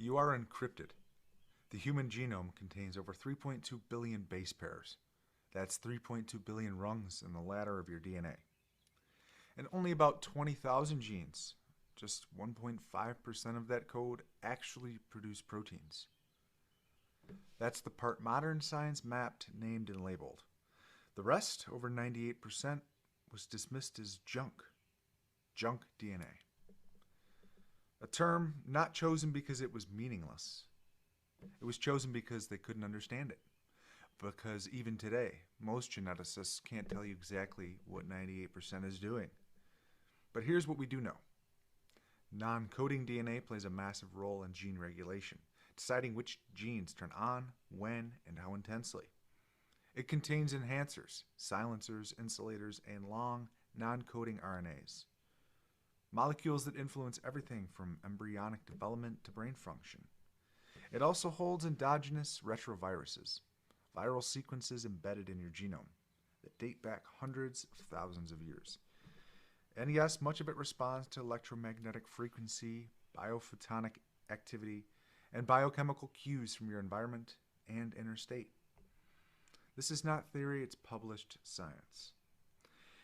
You are encrypted. The human genome contains over 3.2 billion base pairs. That's 3.2 billion rungs in the ladder of your DNA. And only about 20,000 genes, just 1.5% of that code, actually produce proteins. That's the part modern science mapped, named, and labeled. The rest, over 98%, was dismissed as junk. Junk DNA. A term not chosen because it was meaningless. It was chosen because they couldn't understand it. Because even today, most geneticists can't tell you exactly what 98% is doing. But here's what we do know. Non-coding DNA plays a massive role in gene regulation, deciding which genes turn on, when, and how intensely. It contains enhancers, silencers, insulators, and long, non-coding RNAs. Molecules that influence everything from embryonic development to brain function. It also holds endogenous retroviruses, viral sequences embedded in your genome that date back hundreds of thousands of years. And yes, much of it responds to electromagnetic frequency, biophotonic activity, and biochemical cues from your environment and inner state. This is not theory, it's published science.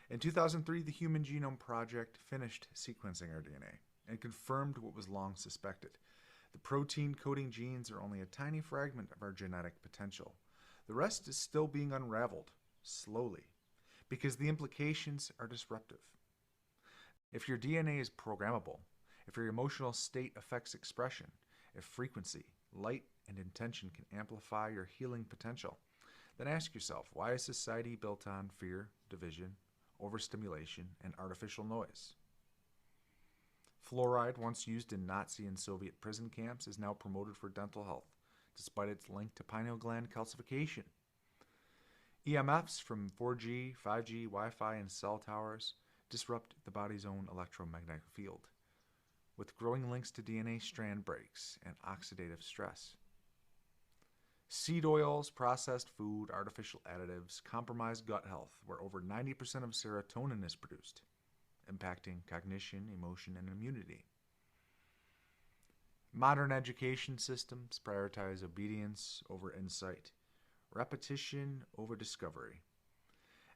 In 2003, the Human Genome Project finished sequencing our DNA and confirmed what was long suspected. The protein-coding genes are only a tiny fragment of our genetic potential. The rest is still being unraveled, slowly, because the implications are disruptive. If your DNA is programmable, if your emotional state affects expression, if frequency, light, and intention can amplify your healing potential, then ask yourself, why is society built on fear, division, overstimulation, and artificial noise? Fluoride, once used in Nazi and Soviet prison camps, is now promoted for dental health, despite its link to pineal gland calcification. EMFs from 4G, 5G, Wi-Fi, and cell towers disrupt the body's own electromagnetic field, with growing links to DNA strand breaks and oxidative stress. Seed oils, processed food, artificial additives compromise gut health, where over 90% of serotonin is produced, impacting cognition, emotion, and immunity. Modern education systems prioritize obedience over insight, repetition over discovery,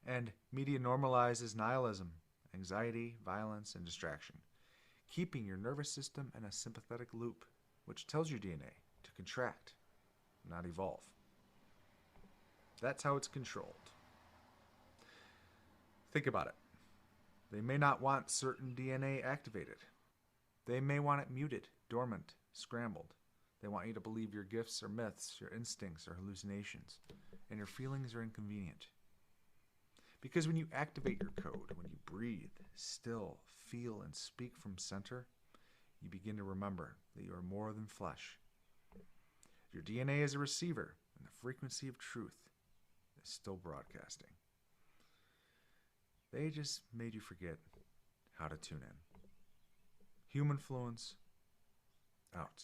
and media normalizes nihilism, anxiety, violence, and distraction, keeping your nervous system in a sympathetic loop, which tells your DNA to contract, not evolve. That's how it's controlled. Think about it. They may not want certain DNA activated. They may want it muted, dormant, scrambled. They want you to believe your gifts are myths, your instincts are hallucinations, and your feelings are inconvenient. Because when you activate your code, when you breathe, still, feel, and speak from center, you begin to remember that you are more than flesh. Your DNA is a receiver, and the frequency of truth is still broadcasting. They just made you forget how to tune in. Humanfluence, out.